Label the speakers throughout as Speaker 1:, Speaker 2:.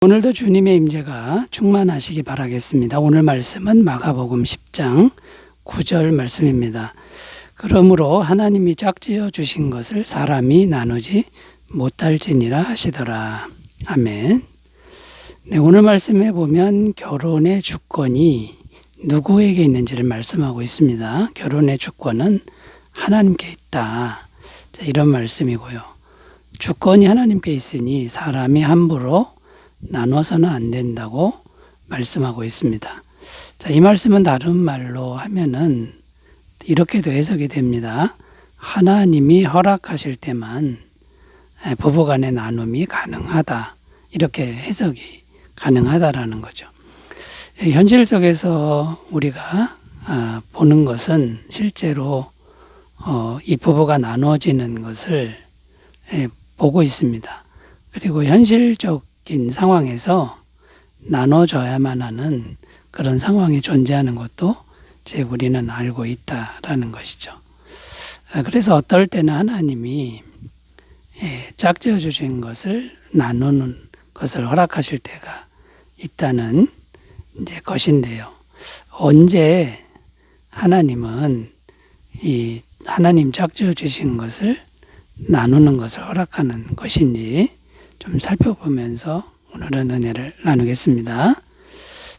Speaker 1: 오늘도 주님의 임재가 충만하시기 바라겠습니다. 오늘 말씀은 마가복음 10장 9절 말씀입니다. 그러므로 하나님이 짝지어 주신 것을 사람이 나누지 못할지니라 하시더라. 아멘. 네, 오늘 말씀에 보면 결혼의 주권이 누구에게 있는지를 말씀하고 있습니다. 결혼의 주권은 하나님께 있다. 자, 이런 말씀이고요. 주권이 하나님께 있으니 사람이 함부로 나눠서는 안 된다고 말씀하고 있습니다. 자, 이 말씀은 다른 말로 하면은 이렇게도 해석이 됩니다. 하나님이 허락하실 때만 부부간의 나눔이 가능하다. 이렇게 해석이 가능하다라는 거죠. 현실 속에서 우리가 보는 것은 실제로 이 부부가 나눠지는 것을 보고 있습니다. 그리고 현실적 상황에서 나눠줘야만 하는 그런 상황이 존재하는 것도 이제 우리는 알고 있다라는 것이죠. 그래서 어떨 때는 하나님이 짝지어 주신 것을 나누는 것을 허락하실 때가 있다는 이제 것인데요. 언제 하나님은 이 하나님 짝지어 주신 것을 나누는 것을 허락하는 것인지 좀 살펴보면서 오늘은 은혜를 나누겠습니다.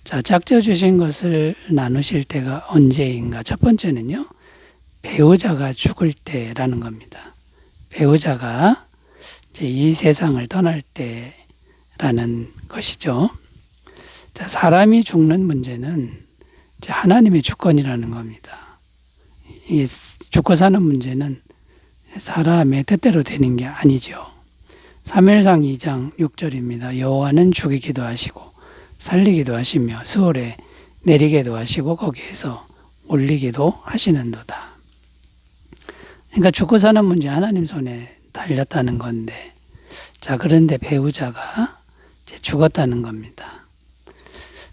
Speaker 1: 자, 짝지어 주신 것을 나누실 때가 언제인가? 첫 번째는요, 배우자가 죽을 때라는 겁니다. 배우자가 이제 이 세상을 떠날 때라는 것이죠. 자, 사람이 죽는 문제는 이제 하나님의 주권이라는 겁니다. 이 죽고 사는 문제는 사람의 뜻대로 되는 게 아니죠. 사무엘상 2장 6절입니다. 여호와는 죽이기도 하시고 살리기도 하시며 스올에 내리기도 하시고 거기에서 올리기도 하시는도다. 그러니까 죽고 사는 문제 하나님 손에 달렸다는 건데, 자, 그런데 배우자가 이제 죽었다는 겁니다.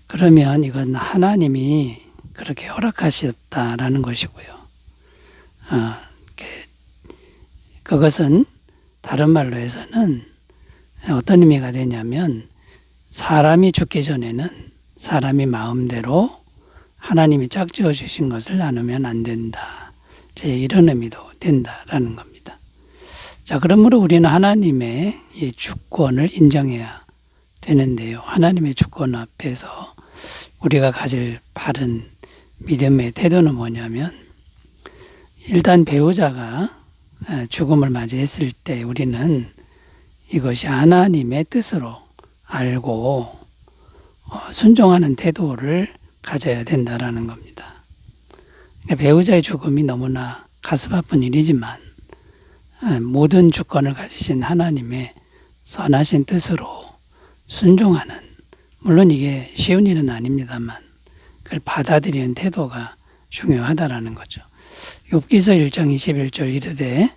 Speaker 1: 그러면 이건 하나님이 그렇게 허락하셨다라는 것이고요. 그것은 다른 말로 해서는 어떤 의미가 되냐면, 사람이 죽기 전에는 사람이 마음대로 하나님이 짝지어 주신 것을 나누면 안 된다. 이런 의미도 된다라는 겁니다. 자, 그러므로 우리는 하나님의 이 주권을 인정해야 되는데요. 하나님의 주권 앞에서 우리가 가질 바른 믿음의 태도는 뭐냐면, 일단 배우자가 죽음을 맞이했을 때 우리는 이것이 하나님의 뜻으로 알고 순종하는 태도를 가져야 된다라는 겁니다. 배우자의 죽음이 너무나 가슴 아픈 일이지만 모든 주권을 가지신 하나님의 선하신 뜻으로 순종하는, 물론 이게 쉬운 일은 아닙니다만 그걸 받아들이는 태도가 중요하다라는 거죠. 욥기서 1장 21절 이르되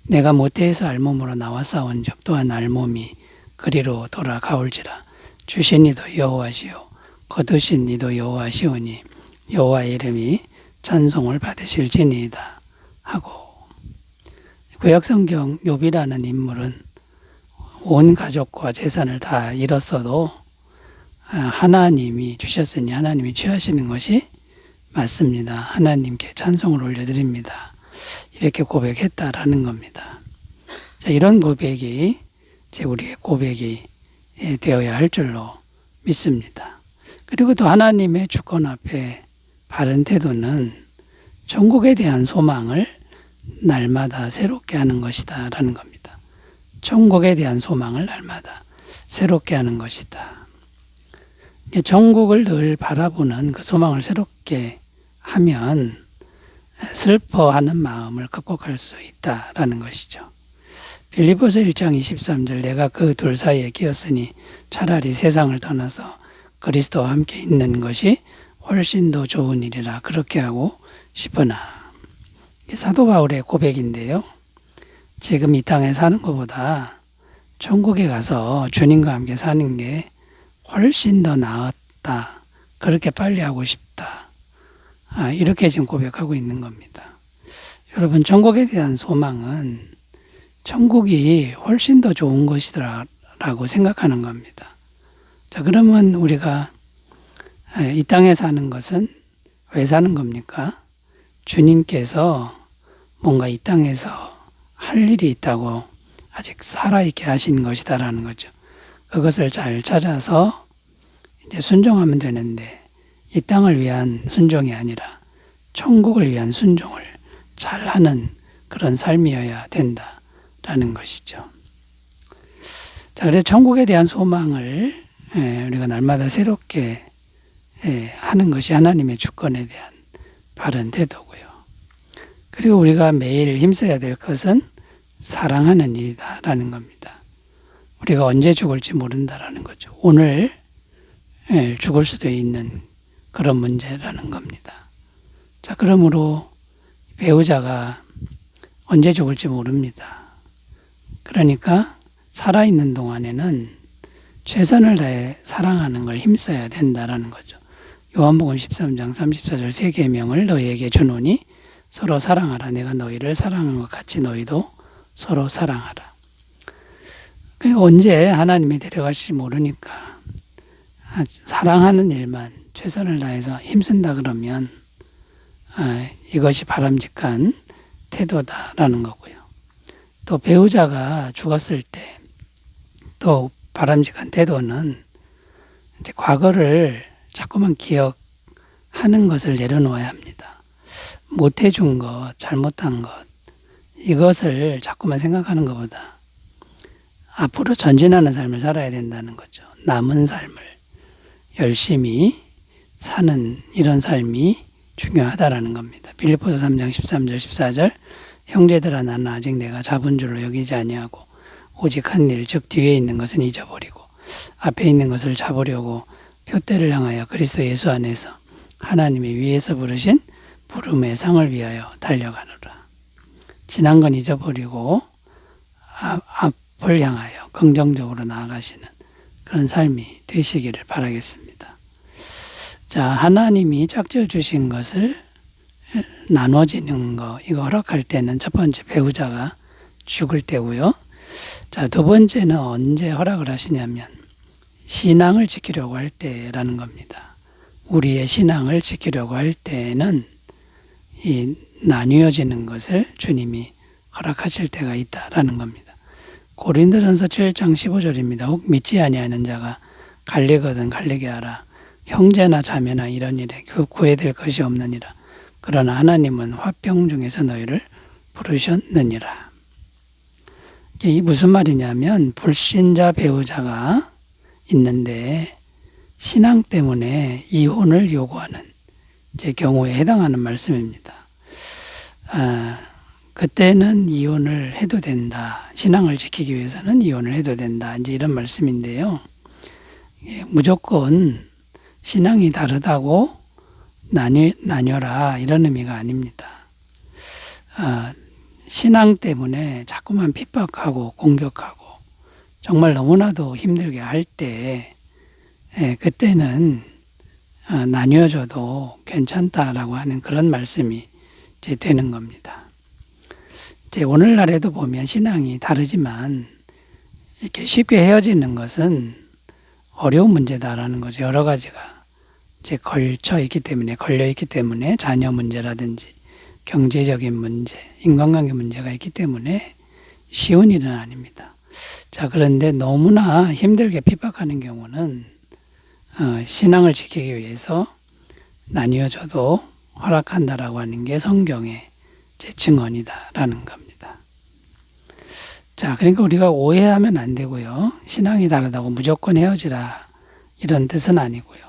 Speaker 1: 내가 모태에서 알몸으로 나와 싸운즉 또한 알몸이 그리로 돌아가올지라. 주신 이도 여호와시요 거두신 이도 여호와시오니 여호와의 이름이 찬송을 받으실지니이다 하고, 구약성경 욥이라는 인물은 온 가족과 재산을 다 잃었어도 하나님이 주셨으니 하나님이 취하시는 것이 맞습니다. 하나님께 찬송을 올려드립니다. 이렇게 고백했다라는 겁니다. 자, 이런 고백이 이제 우리의 고백이 되어야 할 줄로 믿습니다. 그리고 또 하나님의 주권 앞에 바른 태도는 천국에 대한 소망을 날마다 새롭게 하는 것이다 라는 겁니다. 천국에 대한 소망을 날마다 새롭게 하는 것이다. 천국을 늘 바라보는 그 소망을 새롭게 하면 슬퍼하는 마음을 극복할 수 있다라는 것이죠. 빌립보서 1장 23절 내가 그 둘 사이에 끼었으니 차라리 세상을 떠나서 그리스도와 함께 있는 것이 훨씬 더 좋은 일이라 그렇게 하고 싶으나. 사도 바울의 고백인데요. 지금 이 땅에 사는 것보다 천국에 가서 주님과 함께 사는 게 훨씬 더 나았다. 그렇게 빨리 하고 싶다. 이렇게 지금 고백하고 있는 겁니다. 여러분, 천국에 대한 소망은 천국이 훨씬 더 좋은 것이라고 생각하는 겁니다. 자, 그러면 우리가 이 땅에 사는 것은 왜 사는 겁니까? 주님께서 뭔가 이 땅에서 할 일이 있다고 아직 살아있게 하신 것이다라는 거죠. 그것을 잘 찾아서 이제 순종하면 되는데, 이 땅을 위한 순종이 아니라 천국을 위한 순종을 잘 하는 그런 삶이어야 된다라는 것이죠. 자, 그래서 천국에 대한 소망을 우리가 날마다 새롭게 하는 것이 하나님의 주권에 대한 바른 태도고요. 그리고 우리가 매일 힘써야 될 것은 사랑하는 일이다라는 겁니다. 우리가 언제 죽을지 모른다라는 거죠. 오늘 죽을 수도 있는 그런 문제라는 겁니다. 자, 그러므로 배우자가 언제 죽을지 모릅니다. 그러니까 살아있는 동안에는 최선을 다해 사랑하는 걸 힘써야 된다라는 거죠. 요한복음 13장 34절 세 계명을 너희에게 주노니 서로 사랑하라. 내가 너희를 사랑한 것 같이 너희도 서로 사랑하라. 그러니까 언제 하나님이 데려가실지 모르니까 사랑하는 일만 최선을 다해서 힘쓴다 그러면 이것이 바람직한 태도다라는 거고요. 또 배우자가 죽었을 때 또 바람직한 태도는 이제 과거를 자꾸만 기억하는 것을 내려놓아야 합니다. 못해준 것, 잘못한 것, 이것을 자꾸만 생각하는 것보다 앞으로 전진하는 삶을 살아야 된다는 거죠. 남은 삶을 열심히 사는 이런 삶이 중요하다라는 겁니다. 빌립보서 3장 13절 14절 형제들아 나는 아직 내가 잡은 줄로 여기지 아니하고 오직 한 일 즉 뒤에 있는 것은 잊어버리고 앞에 있는 것을 잡으려고 표대를 향하여 그리스도 예수 안에서 하나님의 위에서 부르신 부름의 상을 위하여 달려가노라. 지난 건 잊어버리고 앞을 향하여 긍정적으로 나아가시는 그런 삶이 되시기를 바라겠습니다. 자, 하나님이 짝지어 주신 것을 나눠지는 거, 이거 허락할 때는 첫 번째 배우자가 죽을 때고요. 자, 두 번째는 언제 허락을 하시냐면 신앙을 지키려고 할 때라는 겁니다. 우리의 신앙을 지키려고 할 때는 이 나뉘어지는 것을 주님이 허락하실 때가 있다라는 겁니다. 고린도전서 7장 15절입니다. 혹 믿지 아니하는 자가 갈리거든 갈리게 하라. 형제나 자매나 이런 일에 구애될 것이 없느니라. 그러나 하나님은 화병 중에서 너희를 부르셨느니라. 이게 무슨 말이냐면 불신자 배우자가 있는데 신앙 때문에 이혼을 요구하는 제 경우에 해당하는 말씀입니다. 그때는 이혼을 해도 된다. 신앙을 지키기 위해서는 이혼을 해도 된다. 이제 이런 말씀인데요. 무조건 신앙이 다르다고 나뉘어라 이런 의미가 아닙니다. 신앙 때문에 자꾸만 핍박하고 공격하고 정말 너무나도 힘들게 할 때 그때는 나뉘어져도 괜찮다라고 하는 그런 말씀이 이제 되는 겁니다. 이제 오늘날에도 보면 신앙이 다르지만 이렇게 쉽게 헤어지는 것은 어려운 문제다라는 거죠. 여러 가지가 이제 걸려 있기 때문에 자녀 문제라든지 경제적인 문제, 인간관계 문제가 있기 때문에 쉬운 일은 아닙니다. 자, 그런데 너무나 힘들게 핍박하는 경우는 신앙을 지키기 위해서 나뉘어져도 허락한다라고 하는 게 성경의 제 증언이다라는 겁니다. 자, 그러니까 우리가 오해하면 안 되고요. 신앙이 다르다고 무조건 헤어지라 이런 뜻은 아니고요.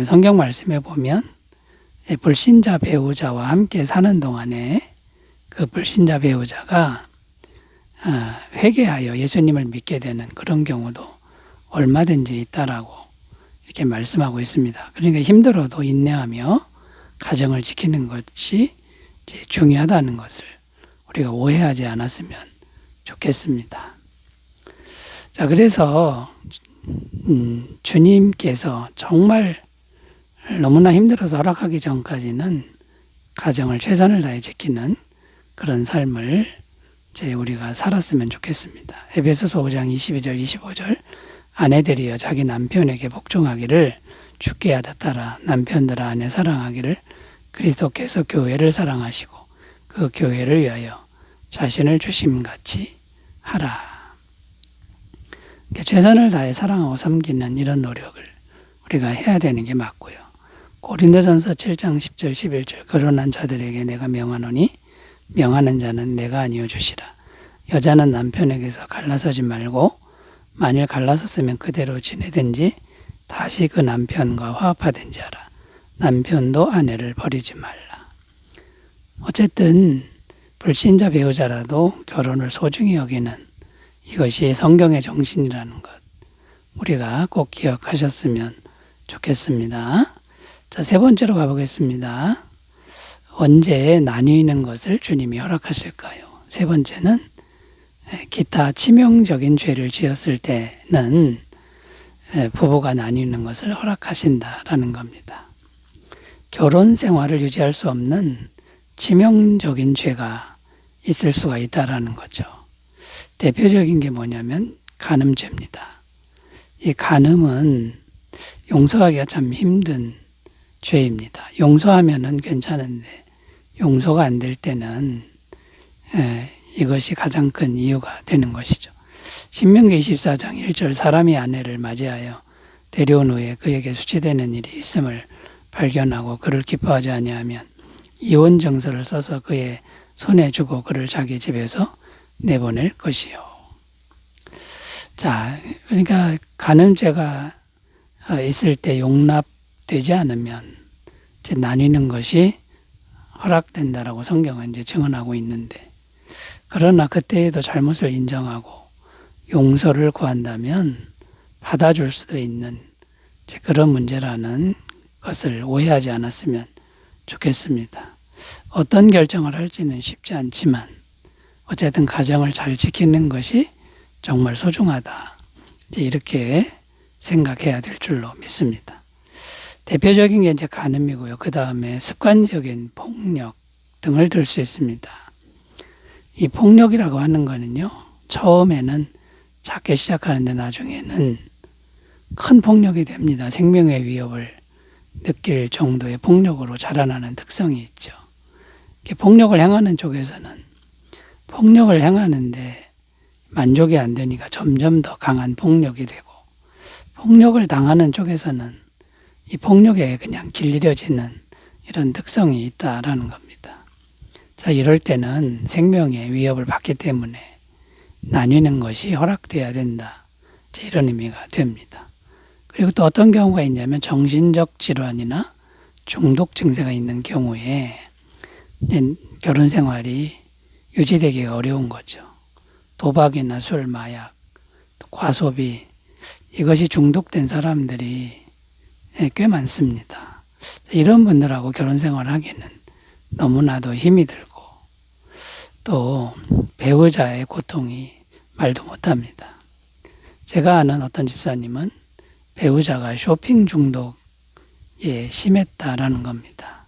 Speaker 1: 성경 말씀에 보면 불신자 배우자와 함께 사는 동안에 그 불신자 배우자가 회개하여 예수님을 믿게 되는 그런 경우도 얼마든지 있다라고 이렇게 말씀하고 있습니다. 그러니까 힘들어도 인내하며 가정을 지키는 것이 이제 중요하다는 것을 우리가 오해하지 않았으면 좋겠습니다. 자, 그래서 주님께서 정말 너무나 힘들어서 허락하기 전까지는 가정을 최선을 다해 지키는 그런 삶을 이제 우리가 살았으면 좋겠습니다. 에베소서 5장 22절 25절 아내들이여 자기 남편에게 복종하기를 주께 하듯하라. 남편들아 아내 사랑하기를 그리스도께서 교회를 사랑하시고 그 교회를 위하여 자신을 주심같이 하라. 최선을 다해 사랑하고 섬기는 이런 노력을 우리가 해야 되는 게 맞고요. 고린도전서 7장 10절 11절 결혼한 자들에게 내가 명하노니 명하는 자는 내가 아니요 주시라. 여자는 남편에게서 갈라서지 말고 만일 갈라섰으면 그대로 지내든지 다시 그 남편과 화합하든지 하라. 남편도 아내를 버리지 말라. 어쨌든 불신자 배우자라도 결혼을 소중히 여기는 이것이 성경의 정신이라는 것 우리가 꼭 기억하셨으면 좋겠습니다. 자, 세 번째로 가보겠습니다. 언제 나뉘는 것을 주님이 허락하실까요? 세 번째는 기타 치명적인 죄를 지었을 때는 부부가 나뉘는 것을 허락하신다라는 겁니다. 결혼 생활을 유지할 수 없는 치명적인 죄가 있을 수가 있다라는 거죠. 대표적인 게 뭐냐면 간음죄입니다. 이 간음은 용서하기가 참 힘든 죄입니다. 용서하면은 괜찮은데 용서가 안 될 때는 이것이 가장 큰 이유가 되는 것이죠. 신명기 24장 1절 사람이 아내를 맞이하여 데려온 후에 그에게 수치되는 일이 있음을 발견하고 그를 기뻐하지 아니하면 이혼 증서를 써서 그의 손에 주고 그를 자기 집에서 내보낼 것이요. 자, 그러니까 간음죄가 있을 때 용납되지 않으면 이제 나뉘는 것이 허락된다라고 성경은 이제 증언하고 있는데, 그러나 그때에도 잘못을 인정하고 용서를 구한다면 받아줄 수도 있는 그런 문제라는 것을 오해하지 않았으면 좋겠습니다. 어떤 결정을 할지는 쉽지 않지만 어쨌든 가정을 잘 지키는 것이 정말 소중하다. 이렇게 생각해야 될 줄로 믿습니다. 대표적인 게 이제 간음이고요. 그 다음에 습관적인 폭력 등을 들 수 있습니다. 이 폭력이라고 하는 거는요, 처음에는 작게 시작하는데 나중에는 큰 폭력이 됩니다. 생명의 위협을 느낄 정도의 폭력으로 자라나는 특성이 있죠. 폭력을 행하는 쪽에서는 폭력을 행하는데 만족이 안 되니까 점점 더 강한 폭력이 되고, 폭력을 당하는 쪽에서는 이 폭력에 그냥 길들여지는 이런 특성이 있다라는 겁니다. 자, 이럴 때는 생명의 위협을 받기 때문에 나뉘는 것이 허락돼야 된다. 이런 의미가 됩니다. 그리고 또 어떤 경우가 있냐면 정신적 질환이나 중독 증세가 있는 경우에 결혼 생활이 유지되기가 어려운 거죠. 도박이나 술, 마약, 과소비, 이것이 중독된 사람들이 꽤 많습니다. 이런 분들하고 결혼 생활을 하기는 너무나도 힘이 들고 또 배우자의 고통이 말도 못합니다. 제가 아는 어떤 집사님은 배우자가 쇼핑 중독에 심했다라는 겁니다.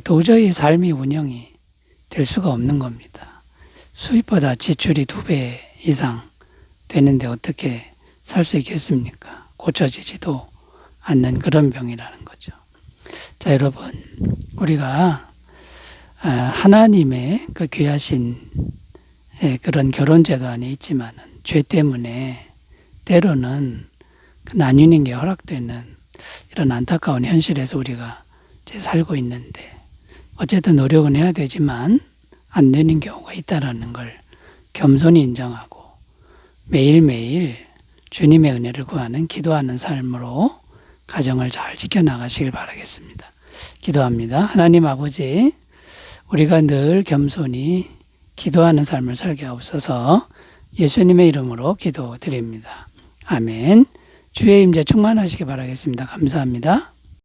Speaker 1: 도저히 삶이 운영이 될 수가 없는 겁니다. 수입보다 지출이 2배 이상 되는데 어떻게 살 수 있겠습니까? 고쳐지지도 않는 그런 병이라는 거죠. 자, 여러분, 우리가 하나님의 그 귀하신 그런 결혼제도 안에 있지만 죄 때문에 때로는 그 나뉘는 게 허락되는 이런 안타까운 현실에서 우리가 이제 살고 있는데, 어쨌든 노력은 해야 되지만 안 되는 경우가 있다라는 걸 겸손히 인정하고 매일매일 주님의 은혜를 구하는 기도하는 삶으로 가정을 잘 지켜나가시길 바라겠습니다. 기도합니다. 하나님 아버지, 우리가 늘 겸손히 기도하는 삶을 살게 하옵소서. 예수님의 이름으로 기도드립니다. 아멘. 주의 임재 충만하시기 바라겠습니다. 감사합니다.